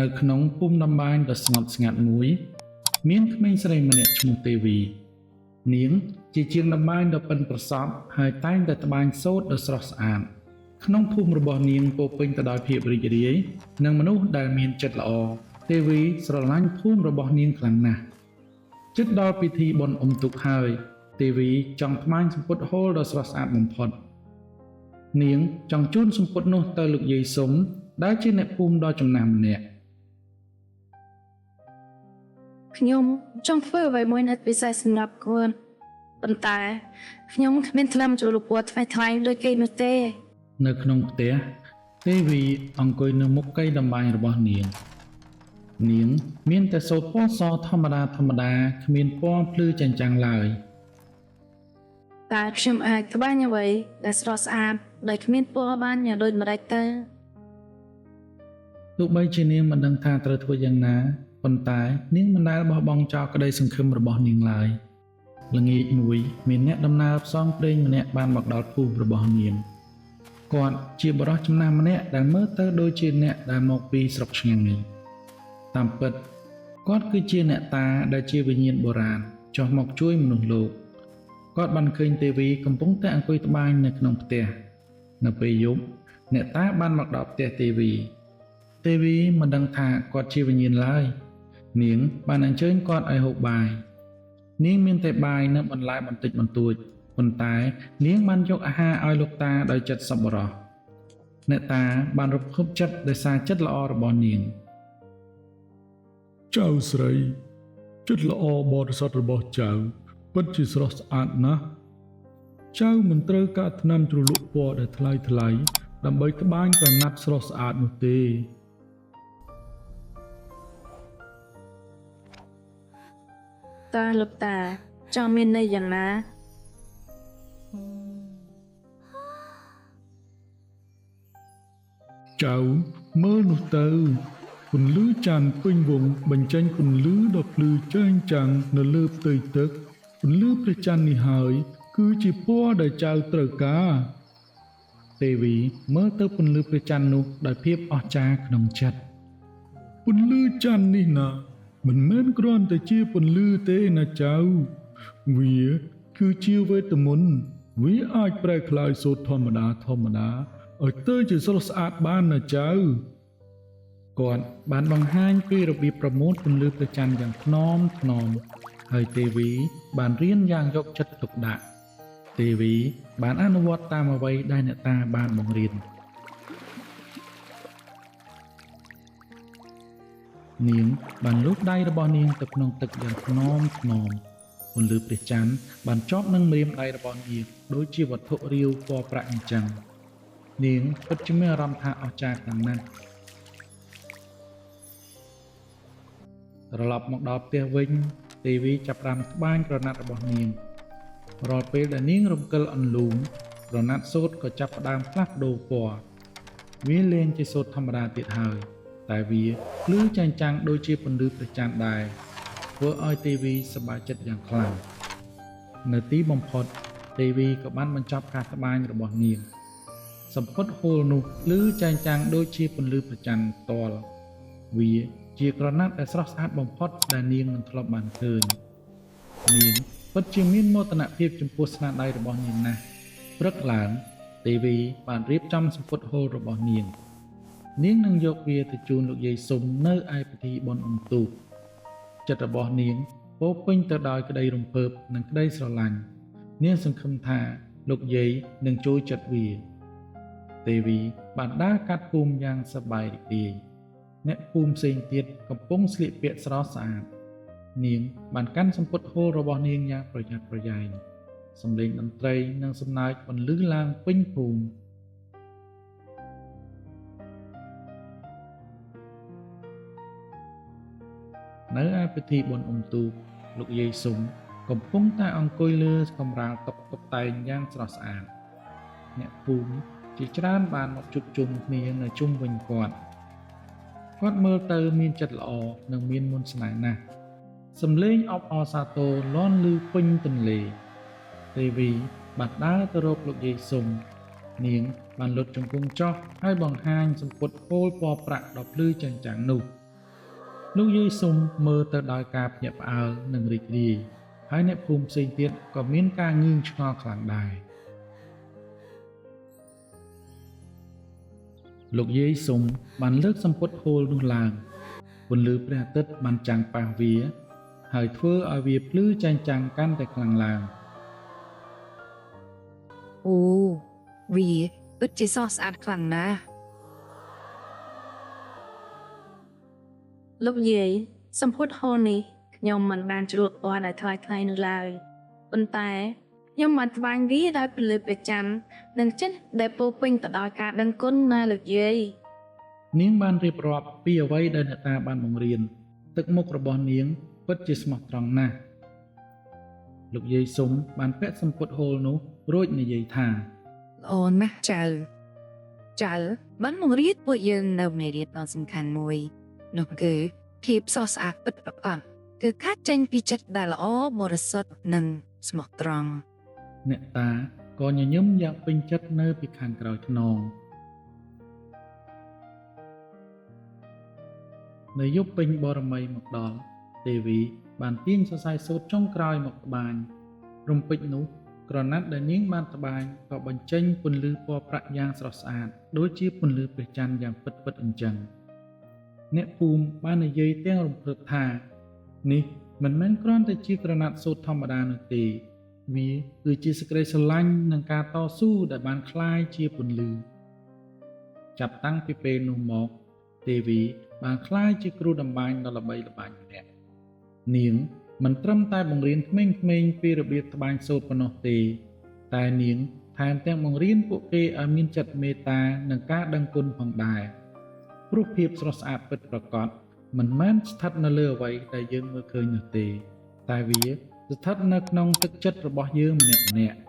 នៅក្នុងភូមិដំបានដ៏ស្ងប់ស្ងាត់មួយមានក្មេងស្រីម្នាក់ឈ្មោះទេវីនាងជាជាងដំបានដ៏ប៉ិនប្រសប់ហើយតែងតែត្បាញសូត្រដ៏ស្រស់ស្អាតក្នុងភូមិរបស់នាងពោពេញទៅដោយភាពរីករាយនិងមនុស្សដែលមានចិត្តល្អទេវីស្រឡាញ់ភូមិរបស់នាងខ្លាំងណាស់ជិតដល់ពិធីបុណ្យអុំទូកហើយទេវីចង់ត្បាញសំពត់ហូលដ៏ស្រស់ស្អាតបំផុតនាងចង់ជូនសំពត់នោះទៅលោកយាយសុំដែលជាអ្នកភូមិដ៏ចំណាស់ម្នាក់ ខ្ញុំចង់ធ្វើអ្វីមួយនៅពិសេសសម្រាប់ខ្លួនប៉ុន្តែខ្ញុំគ្មានថ្នាំជ្រលក់ពណ៌ថ្លៃៗដូចគេនោះទេ នៅក្នុងផ្ទះទេវីអង្គុយនៅមុខកៃតម្បាញរបស់នាងមានតែសូត្រពណ៌សធម្មតាគ្មានពណ៌ភ្លឺចាញ់ចាំងឡើយ តែខ្ញុំអាចត្បាញអ្វីដែលស្រស់ស្អាតដែលគ្មានពណ៌បានយ៉ាងដូចម្តេចទៅ ទោះបីជានាងមិនដឹងថាត្រូវធ្វើយ៉ាងណាប៉ុន្តែនាងមិនដែលបោះបង់ចោលក្តីសង្ឃឹមរបស់នាងឡើយល្ងាចមួយមានអ្នកដំណើរផ្សងព្រេងម្នាក់បានមកដល់ភូមិរបស់នាងគាត់ជាបុរសចំណាស់ម្នាក់ដែលមើលទៅដូចជាអ្នកដែលមកពីស្រុកឆ្ងាញ់តាមពិតគាត់គឺជាអ្នកតាដែលជាវិញ្ញាណបុរាណចុះមកជួយមនុស្សលោកគាត់បានឃើញទេវីកំពុងតែអង្គុយត្បាញនៅក្នុងផ្ទះនៅពេលយប់អ្នកតាបានមកដល់ផ្ទះទេវីមិនដឹងថាគាត់ជាវិញ្ញាណឡើយនាងបានអញ្ជើញគាត់ឲ្យហូបបាយនាងមានតែបាយនិងបន្លែបន្តិចបន្តួចប៉ុន្តែនាងបានយកអាហារឲ្យលោកតាដោយចិត្តសប្បុរសអ្នកតាបានរំភើបចិត្តដោយសារចិត្តល្អរបស់នាងចៅស្រីចិត្តល្អបរិសុទ្ធរបស់ចៅពិតជាស្រស់ស្អាតណាស់ចៅមិនត្រូវការថ្នាំជ្រលក់ពណ៌ដែលថ្លៃដើម្បីត្បាញក្រណាត់ស្រស់ស្អាតនោះទេ តើលោកតាចង់មានន័យយ៉ាងណា ចៅមើលនោះទៅពន្លឺច័ន្ទពេញវងបញ្ចេញពន្លឺដ៏ភ្លឺចែងចាំងនៅលើផ្ទៃទឹកពន្លឺព្រះច័ន្ទនេះហើយគឺជាពណ៌ដែលចៅត្រូវការទេវីមើលទៅពន្លឺព្រះច័ន្ទនោះដោយភាពអស្ចារ្យក្នុងចិត្តពន្លឺច័ន្ទនេះណាមិនមែនគ្រាន់តែជាពន្លឺទេណាចៅវាគឺជាវេទមន្តវាអាចប្រែក្លាយសូត្រធម្មតាឲ្យទៅជាស្រស់ស្អាតបានណាចៅគាត់បានបង្ហាញពីរបៀបប្រមូលពន្លឺព្រះច័ន្ទយ៉ាងថ្នមហើយទេវីបានរៀនយ៉ាងយកចិត្តទុកដាក់ទេវីបានអនុវត្តតាមអ្វីដែលអ្នកតាបានបង្រៀននាងបានលូកដៃរបស់នាងទៅក្នុងទឹកយ៉ាងថ្នមពន្លឺព្រះច័ន្ទបានជាប់នឹងម្រាមដៃរបស់នាងដូចជាវត្ថុរាវពណ៌ប្រាក់អញ្ចឹងនាងពិតជាមានអារម្មណ៍ថាអស្ចារ្យខ្លាំងណាស់ត្រឡប់មកដល់ផ្ទះវិញទេវីចាប់ផ្ដើមត្បាញក្រណាត់របស់នាងរាល់ពេលដែលនាងរំកិលអន្លូងក្រណាត់សូត្រក៏ចាប់ផ្ដើមផ្លាស់ប្ដូរពណ៌វាលែងជាសូត្រធម្មតាទៀតហើយតែវាភ្លឺចែងចាំងដូចជាពន្លឺព្រះច័ន្ទដែរធ្វើឲ្យទេវីសប្បាយចិត្តយ៉ាងខ្លាំងនៅទីបំផុតទេវីក៏បានបញ្ចប់ការត្បាញរបស់នាងសំពត់ហូលនោះភ្លឺចែងចាំងដូចជាពន្លឺព្រះច័ន្ទផ្ទាល់វាជាក្រណាត់ដែលស្រស់ស្អាតបំផុតដែលនាងមិនធ្លាប់បានឃើញនាងពិតជាមានមោទនភាពចំពោះស្នាដៃរបស់នាងណាស់ព្រឹកឡើងទេវីបានរៀបចំសំពត់ហូលរបស់នាងនឹងយកវាទៅជូនលោកយាយសុំនៅឯពិធីបុណ្យអុំទូកចិត្តរបស់នាងពោពេញទៅដោយក្តីរំភើបនិងក្តីស្រឡាញ់នាងសង្ឃឹមថាលោកយាយនឹងជួយចិត្តវាទេវីបានដើរកាត់ភូមិយ៉ាងសប្បាយរីករាយអ្នកភូមិផ្សេងទៀតកំពុងស្លៀកពាក់ស្រស់ស្អាតនាងបានកាន់សំពត់ហូលរបស់នាងយ៉ាងប្រយ័ត្នប្រយែងសំឡេងតន្ត្រីនិងសំណើចបន្លឺឡើងពេញភូមិនៅឯពិធីបុណ្យអុំទូកលោកយាយសុំកំពុងតែអង្គុយលើកម្រាលតុតែងយ៉ាងស្រស់ស្អាតអ្នកភូមិជាច្រើនបានមកជួបជុំគ្នានៅជុំវិញគាត់មើលទៅមានចិត្តល្អនិងមានមន្តស្នេហ៍ណាស់សំឡេងអបអរសាទរលាន់ឮពេញទន្លេទេវីបានដើរទៅរកលោកយាយសុំ នាងបានលុតជង្គង់ចោះហើយបង្ហាញសម្ពុតហូលពណ៌ប្រាក់ដ៏ភ្លឺចាំងចាំងនោះលោកយាយសុំមើលទៅដោយការភ្ញាក់ផ្អើលនិងរីករាយហើយអ្នកភូមិផ្សេងទៀតក៏មានការងឿងឆ្ងល់ខ្លាំងដែរលោកយាយសុំបានលើកសម្ពុតហូលនោះឡើងពន្លឺព្រះអាទិត្យបានចាំងប៉ះវាហើយធ្វើឲ្យវាភ្លឺចាំងចាំងកាន់តែខ្លាំងឡើង អូវាពិតជាសស្អាតខ្លាំងណាស់ លោកយាយសម្ពុតហូលនេះខ្ញុំមិនបានជ្រួតពណ៌ដែលថ្លៃថ្លៃនោះឡើយប៉ុន្តែខ្ញុំបានត្បាញវាដោយពលិព្រះច័ន្ទនិងចិត្តដែលពោពេញទៅដោយការដឹងគុណណាលោកយាយ នាងបានរៀបរាប់ពីអ្វីដែលអ្នកតាបានបង្រៀនទឹកមុខរបស់នាងពិតជាស្មោះត្រង់ណាស់លោកយាយសុំបានពាក់សម្ពុតហូលនោះរួចនិយាយថា ល្អណាស់ចៅបានបង្រៀនពួកយើងនៅមេរៀនដ៏សំខាន់មួយនោះគឺភាពសស្អាតពិតប្រាកដគឺការចេញពីចិត្តដែលល្អបរិសុទ្ធនិងស្មោះត្រង់ អ្នកតាក៏ញញឹមយ៉ាងពេញចិត្តនៅពីខាងក្រោយខ្នងនៅយប់ពេញបរមីមកដល់ទេវីបានទាញសរសៃសូត្រចុងក្រោយមកត្បាញរំពេចនោះក្រណាត់ដែលនាងបានត្បាញក៏បញ្ចេញពន្លឺពណ៌ប្រាក់យ៉ាងស្រស់ស្អាតដូចជាពន្លឺព្រះច័ន្ទយ៉ាងពិតៗអញ្ចឹងអ្នកភូមិបាននិយាយទាំងរំភើបថានេះមិនមែនគ្រាន់តែជាក្រណាត់សូត្រធម្មតានោះទេវាគឺជាសេចក្តីស្រឡាញ់និងការតស៊ូដែលបានคล้ายជាពន្លឺចាប់តាំងពីពេលនោះមកទេវីបានคล้ายជាគ្រូតម្បាញដ៏ល្បីល្បាញម្នាក់នាងមិនត្រឹមតែបង្រៀនក្មេងៗពីរបៀបត្បាញសូត្រប៉ុណ្ណោះទេតែនាងថែមទាំងបង្រៀនពួកគេឲ្យមានចិត្តមេត្តានិងការដឹងគុណផងដែរព្រោះភាពស្រស់ស្អាតពិតប្រាកដមិនមែនស្ថិតនៅលើអ្វីដែលយើងមើលឃើញនោះទេតែវាស្ថិតនៅក្នុងទឹកចិត្តរបស់យើងម្នាក់ៗ